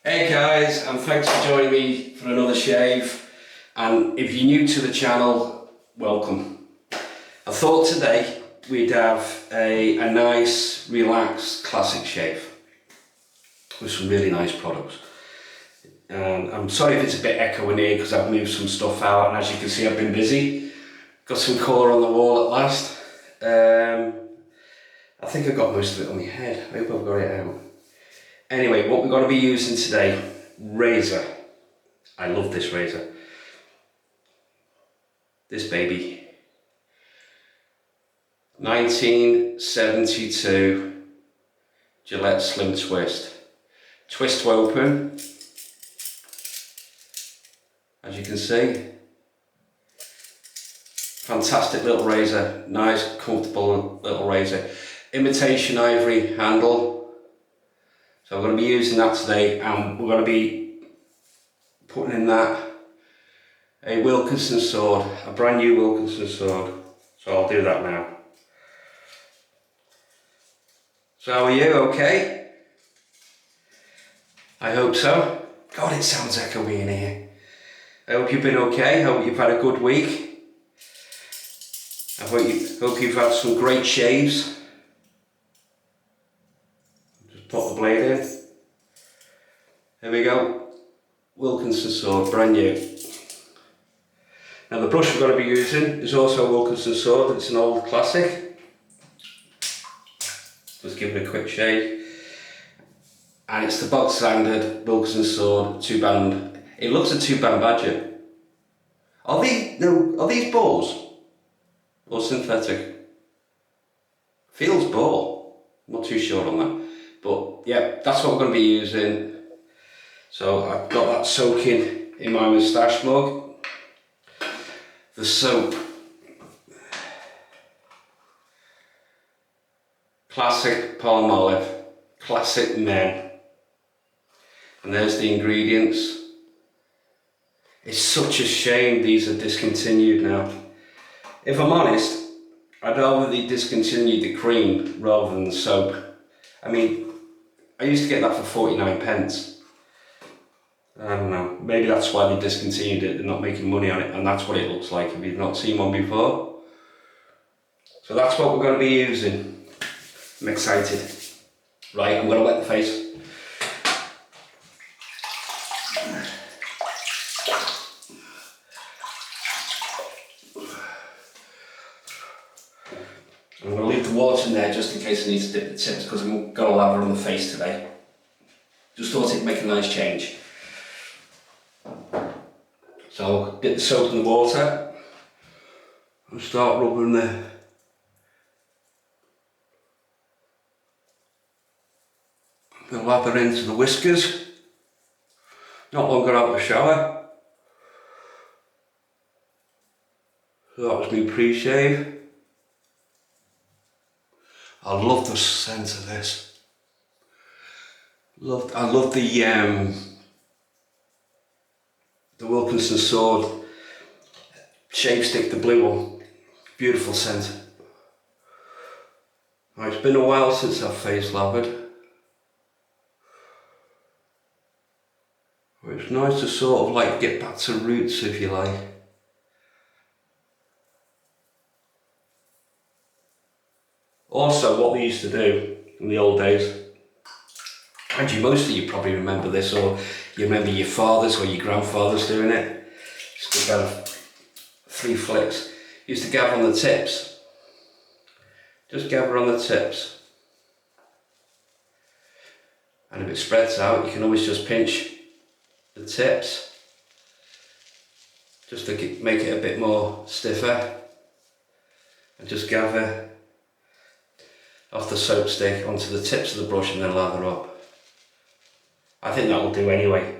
Hey guys, and thanks for joining me for another shave. And if you're new to the channel, welcome. I thought today we'd have a nice, relaxed, classic shave with some really nice products. And I'm sorry if it's a bit echoing here because I've moved some stuff out, and as you can see I've been busy. Got some colour on the wall at last. I think I got most of it on my head. I hope I've got it out. Anyway, what we're going to be using today, razor. I love this razor. This baby. 1972 Gillette Slim Twist. Twist to open. As you can see. Fantastic little razor. Nice, comfortable little razor. Imitation ivory handle. So we're going to be using that today, and we're going to be putting in that a Wilkinson sword, a brand new Wilkinson sword. So I'll do that now. So how are you? Okay? I hope so. God, it sounds echoey in here. I hope you've been okay. I hope you've had a good week. I hope you've had some great shaves. Put the blade in. Here we go. Wilkinson sword, brand new. Now the brush we're going to be using is also a Wilkinson sword. It's an old classic. Just give it a quick shake. And it's the bog standard Wilkinson sword 2-band. It looks a 2-band badger. Are these balls or synthetic? Feels ball. I'm not too sure on that. But yeah, that's what we're going to be using. So I've got that soaking in my moustache mug. The soap. Classic Palmolive. Classic Men. And there's the ingredients. It's such a shame these are discontinued now. If I'm honest, I'd rather they discontinued the cream rather than the soap. I mean, I used to get that for 49 pence. I don't know, maybe that's why they discontinued it, they're not making money on it, and that's what it looks like if you've not seen one before. So that's what we're going to be using. I'm excited. Right, I'm going to wet the face. I'm going to leave the water in there just in case I need to dip the tips because I've got a lather on the face today. Just thought it'd make a nice change. So I'll dip the soap in the water and start rubbing the lather into the whiskers. Not long got out of the shower. So that was my pre-shave. I love the scent of this. I love the Wilkinson sword shave stick, the blue one. Beautiful scent. Now, it's been a while since I've face lathered. It's nice to sort of like get back to roots, if you like. Also, what we used to do in the old days, and most of you probably remember this, or you remember your fathers or your grandfathers doing it. Just about 3 flicks. Used to gather on the tips. Just gather on the tips. And if it spreads out, you can always just pinch the tips. Just to make it a bit more stiffer. And just gather off the soap stick onto the tips of the brush and then lather up. I think that will do anyway.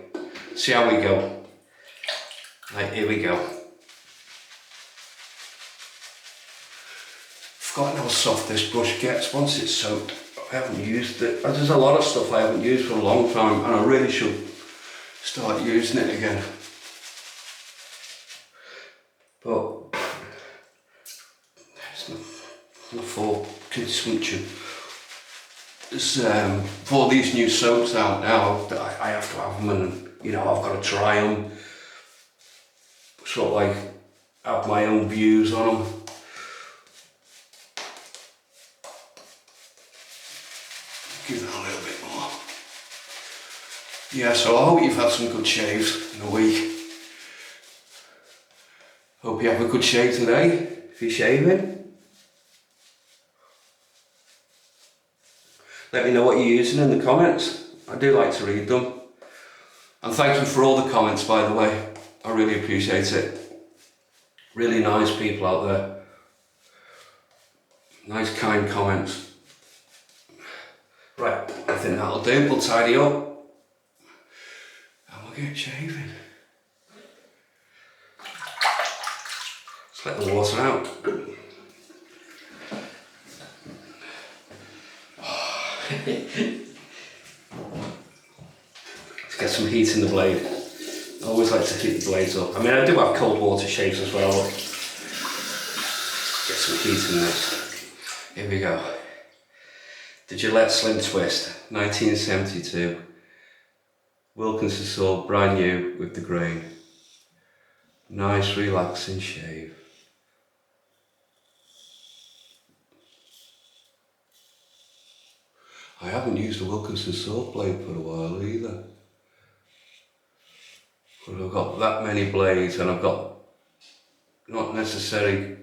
See how we go. Right, here we go. Forgotten how soft this brush gets once it's soaked. I haven't used it. There's a lot of stuff I haven't used for a long time, and I really should start using it again. But it's not for consumption. for all these new soaps out now, I have to have them, and you know, I've got to try them, sort of like have my own views on them. Give that a little bit more. Yeah, so I hope you've had some good shaves in a week. Hope you have a good shave today, if you're shaving. Let me know what you're using in the comments. I do like to read them. And thank you for all the comments, by the way. I really appreciate it. Really nice people out there. Nice, kind comments. Right, I think that'll do. We'll tidy up. And we'll get shaving. Let's let the water out. Let's get some heat in the blade. I always like to heat the blades up. I mean, I do have cold water shaves as well. But get some heat in this. Here we go. The Gillette Slim Twist, 1972. Wilkinson Sword, brand new with the grain. Nice, relaxing shave. I haven't used a Wilkinson Sword blade for a while either. But I've got that many blades, and I've got not necessarily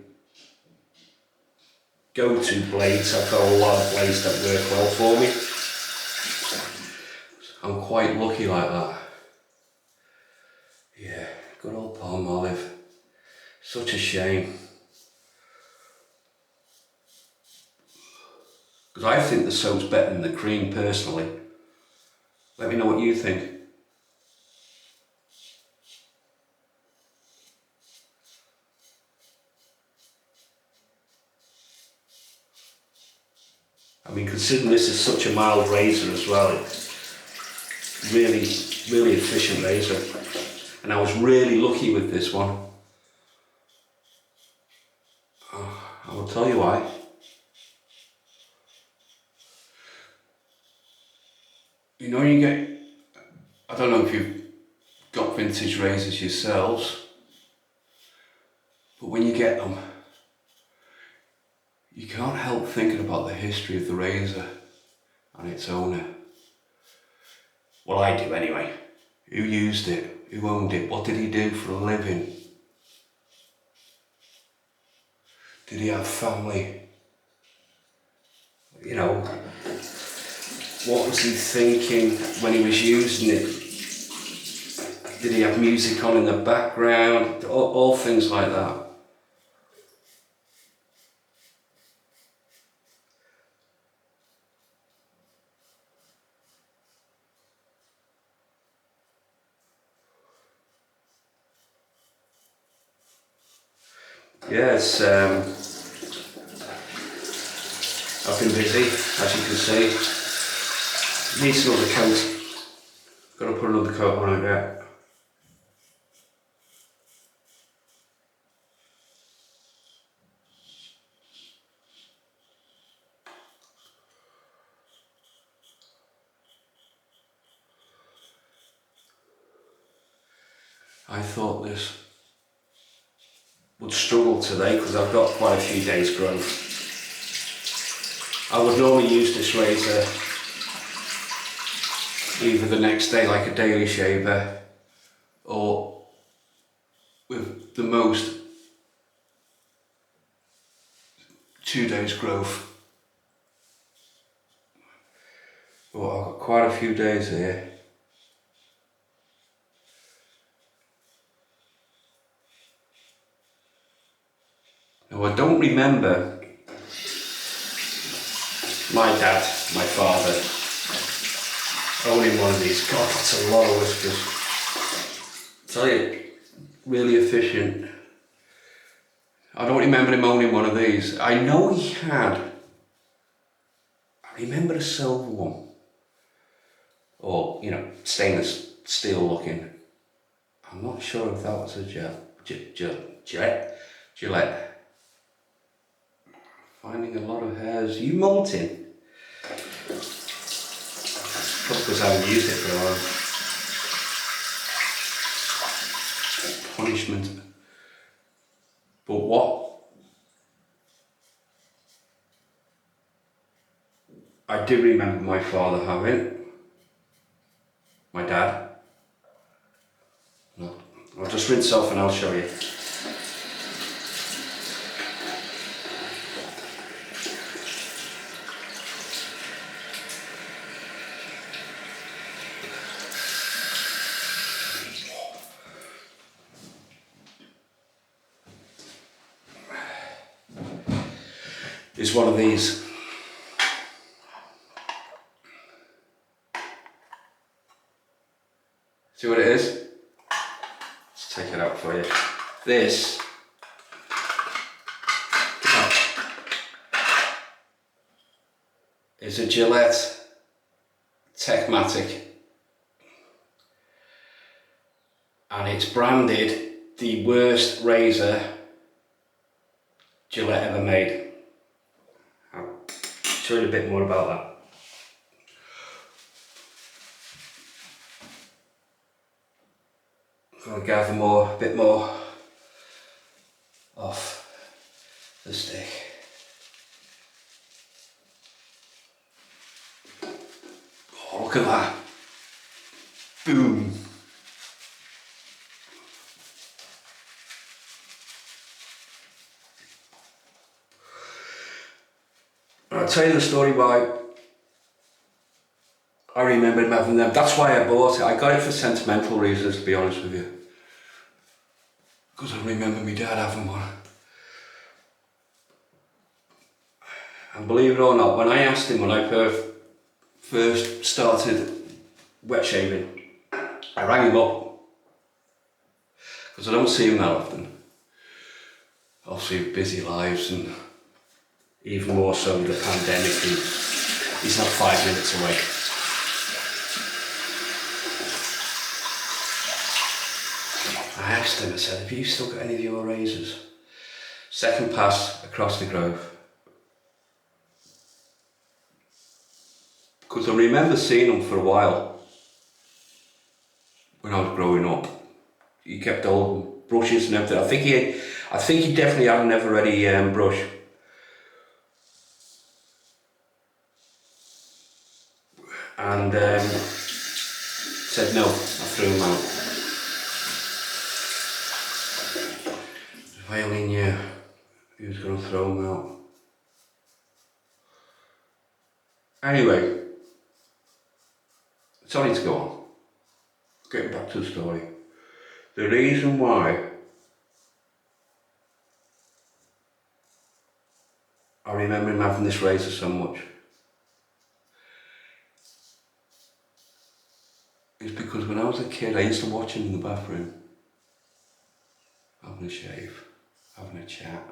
go-to blades. I've got a lot of blades that work well for me. I'm quite lucky like that. Yeah, good old Palmolive. Such a shame. Because I think the soap's better than the cream personally. Let me know what you think. I mean, considering this is such a mild razor as well, it's really, really efficient razor. And I was really lucky with this one. I will tell you why. You know, you get, I don't know if you've got vintage razors yourselves, but when you get them, you can't help thinking about the history of the razor and its owner. Well, I do anyway. Who used it? Who owned it? What did he do for a living? Did he have family? You know, what was he thinking when he was using it? Did he have music on in the background? All things like that. Yes, I've been busy, as you can see. Needs another coat. Got to put another coat on it yet. I thought this would struggle today because I've got quite a few days growth. I would normally use this razor either the next day like a daily shaver, or with the most 2 days growth. But I've got quite a few days here. Now I don't remember my dad, my father, owning one of these. God, that's a lot of whiskers. I tell you, really efficient. I don't remember him owning one of these. I know he had. I remember a silver one. Or, you know, stainless steel looking. I'm not sure if that was a Gillette. Finding a lot of hairs. You molting? Probably because I haven't used it for a while. Punishment. But what I do remember my father having, my dad. No, I'll just rinse off and I'll show you. Is one of these. See what it is? Let's take it out for you. This is a Gillette Techmatic, and it's branded the worst razor Gillette ever made. I'll show you a bit more about that. I'm going to gather a bit more off the stick. Oh, look at that. Boom. I'll tell you the story why I remember him having them. That's why I bought it. I got it for sentimental reasons, to be honest with you. Because I remember my dad having one. And believe it or not, when I asked him when I first started wet shaving, I rang him up. Because I don't see him that often. Obviously busy lives, and even more so with the pandemic, he's not 5 minutes away. I asked him, I said, have you still got any of your razors? Second pass across the Grove. Because I remember seeing him for a while when I was growing up. He kept old brushes and everything. I think he definitely had an ever-ready brush. And said no, I threw him out. If I only knew he was going to throw him out. Anyway, sorry to go on. Getting back to the story. The reason why I remember him having this razor so much is because when I was a kid, I used to watch him in the bathroom, having a shave, having a chat,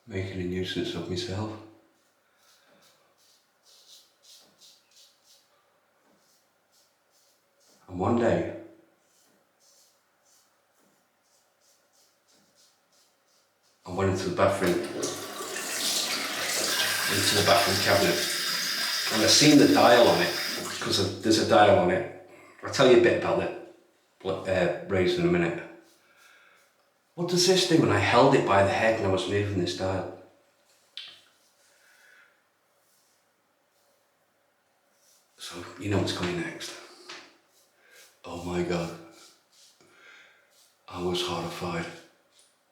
making a nuisance of myself. And one day, I went into the bathroom cabinet, and I seen the dial on it, because there's a dial on it. I'll tell you a bit about it, razor in a minute. What does this do? And I held it by the head and I was moving this dial. So, you know what's coming next. Oh my God. I was horrified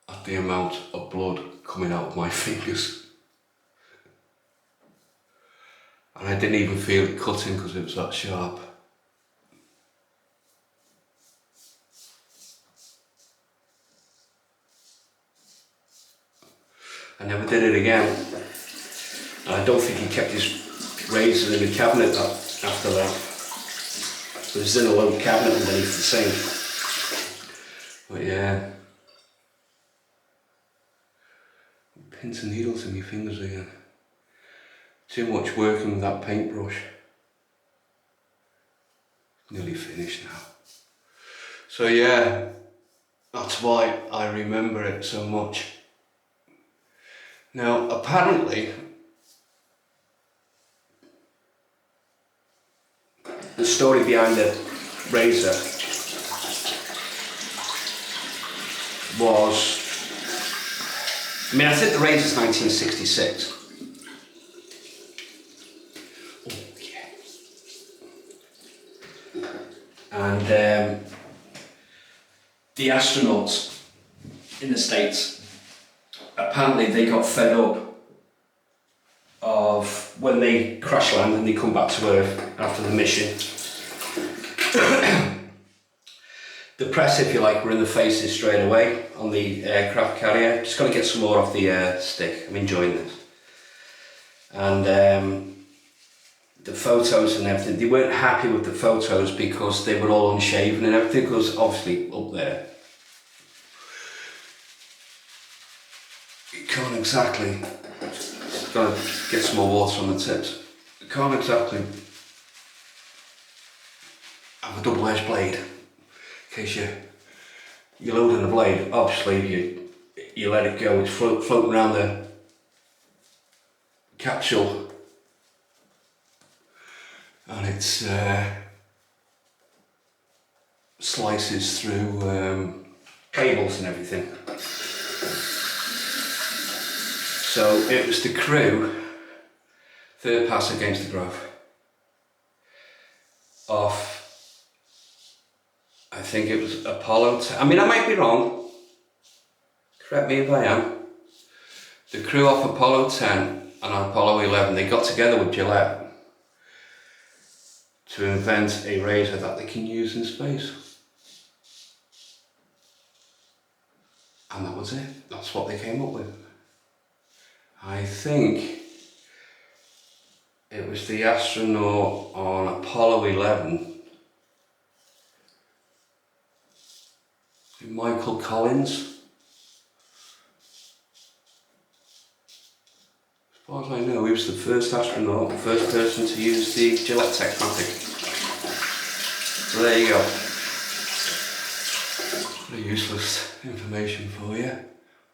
at the amount of blood coming out of my fingers. And I didn't even feel it cutting because it was that sharp. I never did it again. And I don't think he kept his razor in the cabinet after that. It was in a low cabinet underneath the sink. But yeah. Pins and needles in my fingers again. Too much working with that paintbrush. Nearly finished now. So yeah, that's why I remember it so much. Now apparently, story behind the razor was, I mean, I think the razor's 1966. Oh, yeah. And the astronauts in the States, apparently they got fed up of when they crash land and they come back to Earth after the mission. The press, if you like, were in the faces straight away on the aircraft carrier. Just got to get some more off the stick. I'm enjoying this. And the photos and everything, they weren't happy with the photos because they were all unshaven and everything was obviously up there. You can't exactly, got to get some more water on the tips. You can't exactly have a double-edged blade. In case you're loading the blade, obviously you let it go, it's floating around the capsule and it slices through cables and everything. So it was the crew, third pass against the Grove, off, I think it was Apollo 10. I mean, I might be wrong, correct me if I am. The crew off Apollo 10 and Apollo 11, they got together with Gillette to invent a razor that they can use in space. And that was it, that's what they came up with. I think it was the astronaut on Apollo 11, Michael Collins. As far as I know, he was the first astronaut, first person to use the Gillette Techmatic. So there you go. Pretty useless information for you.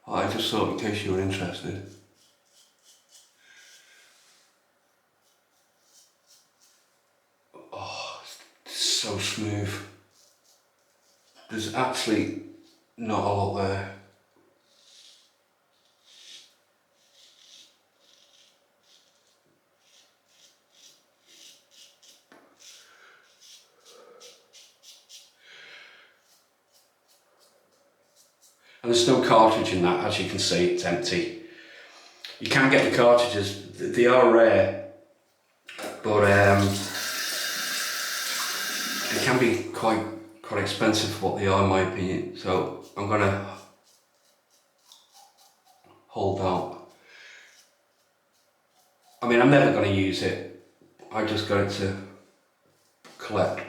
I just thought in case you were interested. Oh, it's so smooth. There's actually not a lot there. And there's no cartridge in that, as you can see, it's empty. You can get the cartridges, they are rare, but they can be quite expensive for what they are in my opinion, so I'm gonna hold out. I mean, I'm never gonna use it, I just got it to collect.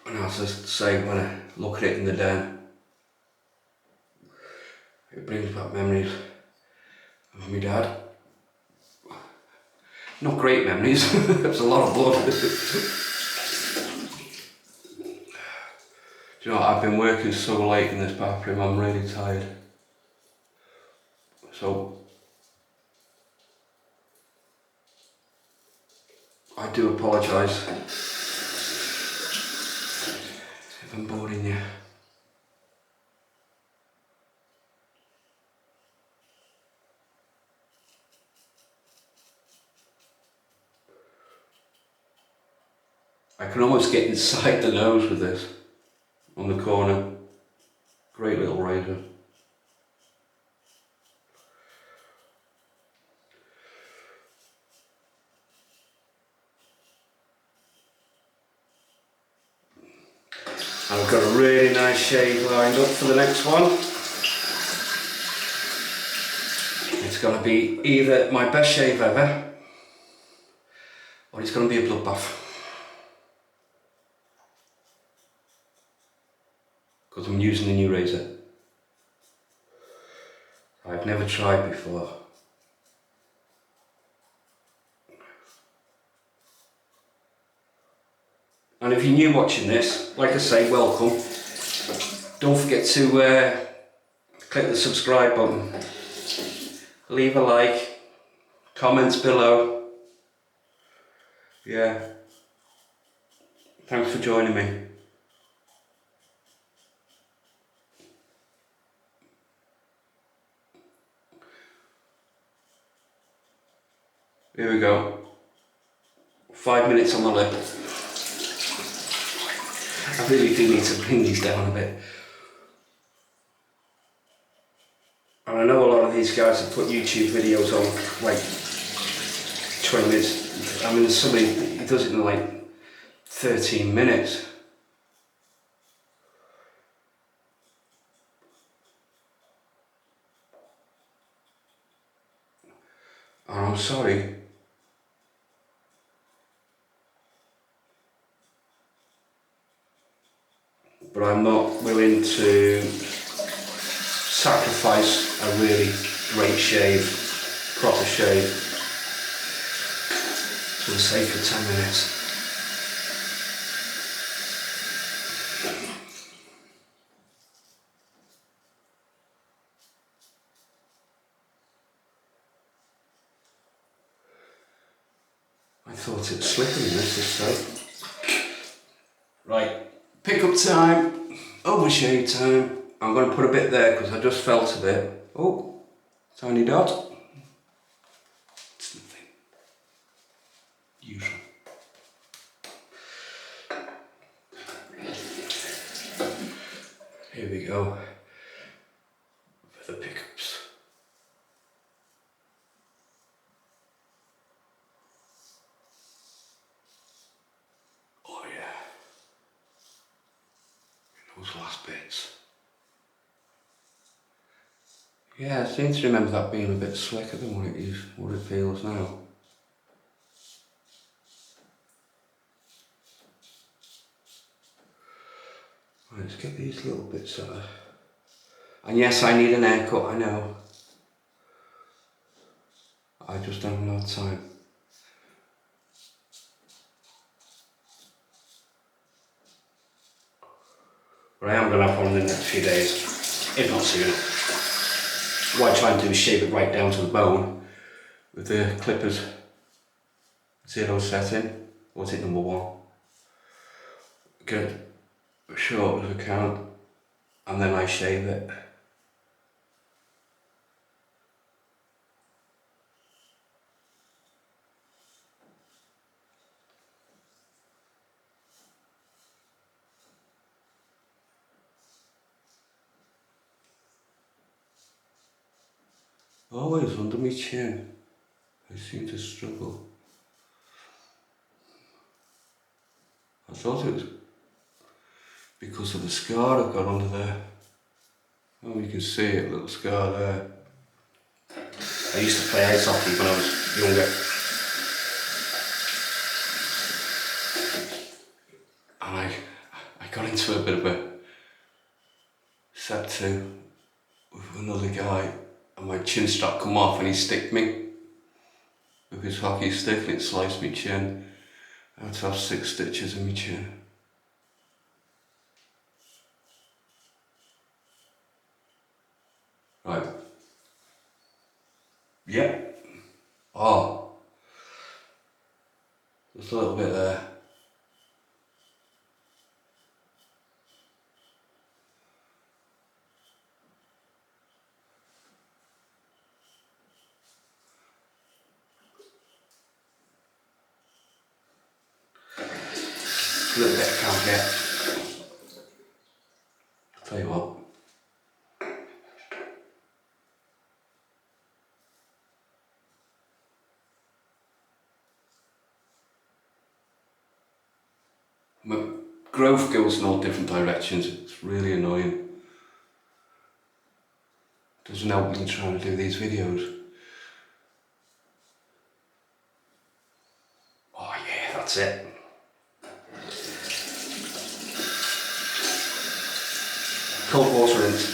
And as I say, when I look at it in the den, it brings back memories of my dad. Not great memories, there's a lot of blood. Do you know what, I've been working so late in this bathroom, I'm really tired. So, I do apologise if I'm boring you. I can almost get inside the nose with this, on the corner. Great little razor. And I've got a really nice shave lined up for the next one. It's going to be either my best shave ever, or it's going to be a bloodbath. Because I'm using a new razor. I've never tried before. And if you're new watching this, like I say, welcome. Don't forget to click the subscribe button, leave a like, Comments below. Yeah. Thanks for joining me. Here we go. 5 minutes on the lip. I really do need to bring these down a bit. And I know a lot of these guys have put YouTube videos on like 20 minutes. I mean, there's somebody who does it in like 13 minutes. And I'm sorry. But I'm not willing to sacrifice a really great shave, proper shave, for the sake of 10 minutes. I thought it was slicker than this soap. Right, pickup time, overshave time. I'm going to put a bit there because I just felt a bit. Oh, tiny dot. It's nothing. Usual. Here we go for the pickups. Oh yeah. Those last bits. Yeah, I seem to remember that being a bit slicker than what it feels now. Right, let's get these little bits out of. And yes, I need an haircut, I know. I just don't have time. But I am going to have one in the next few days, if not sooner. What I try and do is shave it right down to the bone with the clippers. 0 setting, or is it number 1? Get as short as I can, and then I shave it. Always under my chin. I seem to struggle. I thought it was because of the scar I've got under there. Oh, you can see it, little scar there. I used to play ice hockey when I was younger. And I got into a bit of a set to with another guy, and my chin strap come off and he sticked me with his hockey stick and it sliced my chin. I had to have 6 stitches in my chin. Right. Yeah. Oh. Just a little bit there. A little bit I can't get. I'll tell you what. My growth goes in all different directions. It's really annoying. Doesn't help me trying to do these videos. Oh yeah, that's it. Cold water rinse.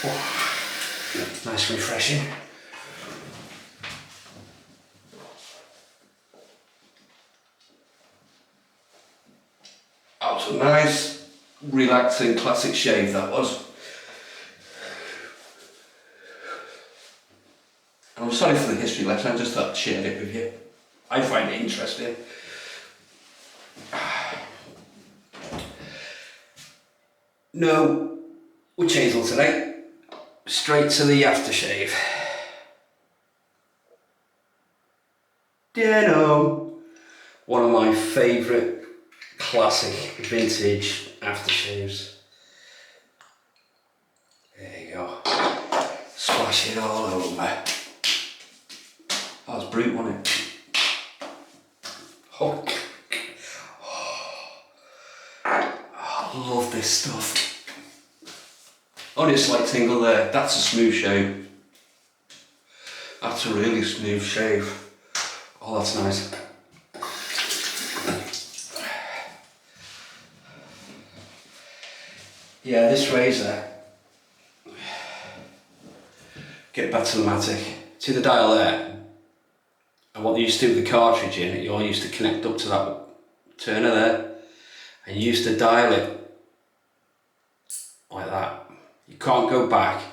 Oh, nice and refreshing. Oh, so nice, relaxing. relaxing classic shave that was. And I'm sorry for the history lesson, I just thought I'd share it with you. I find it interesting. No witch hazel today. Straight to the aftershave. Denim. One of my favourite classic vintage aftershaves. There you go. Splash it all over. That was brute, wasn't it? Oh. I love this stuff. Only a slight tingle there. That's a smooth shave. That's a really smooth shave. Oh, that's nice. Yeah, this razor. Get back to the matic. See the dial there? And what they used to do with the cartridge in it, you all used to connect up to that turner there, and you used to dial it like that. You can't go back.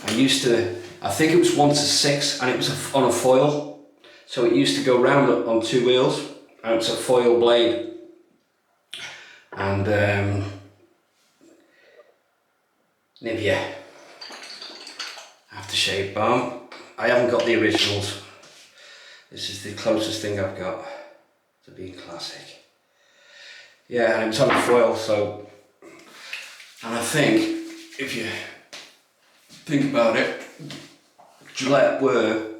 I used to, I think it was 1 to 6, and it was on a foil, so it used to go round on 2 wheels, and it's a foil blade. And Nivea Aftershave Balm. I haven't got the originals. This is the closest thing I've got to being classic. Yeah, and it was on a foil, so, and I think if you think about it, Gillette were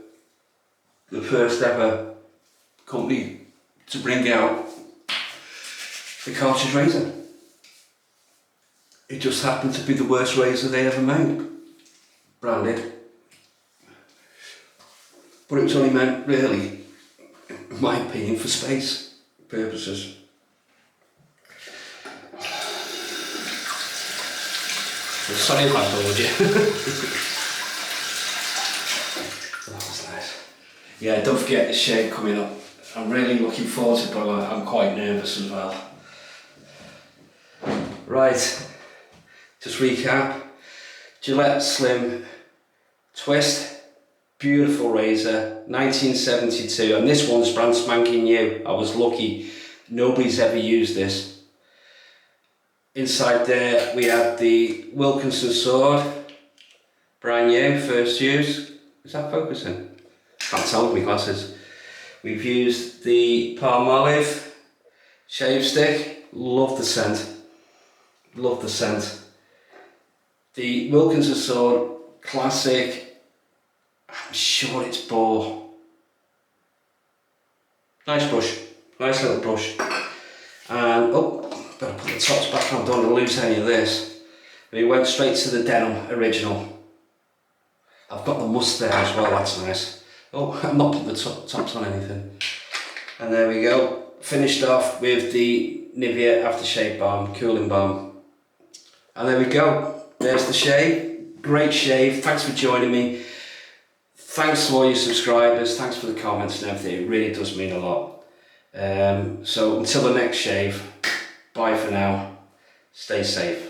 the first ever company to bring out the cartridge razor. It just happened to be the worst razor they ever made, branded. But it was only meant, really, in my opinion, for space purposes. So sorry if I bored you. That was nice. Yeah, don't forget the shave coming up. I'm really looking forward to it, but I'm quite nervous as well. Right, just recap. Gillette Slim Twist. Beautiful razor, 1972, and this one's brand spanking new. I was lucky, nobody's ever used this. Inside there we have the Wilkinson Sword, brand new, first use. Is that focusing? Can't tell with my glasses. We've used the Palmolive shave stick, love the scent, love the scent. The Wilkinson Sword, classic. I'm sure it's Boar. Nice brush, nice little brush. And, oh, better put the tops back on, don't want to lose any of this. We went straight to the Denim original. I've got the must there as well, that's nice. Oh, I'm not putting the tops on anything. And there we go, finished off with the Nivea Aftershave Balm, Cooling Balm. And there we go, there's the shave. Great shave, thanks for joining me. Thanks to all your subscribers, thanks for the comments and everything, it really does mean a lot. So until the next shave, bye for now, stay safe.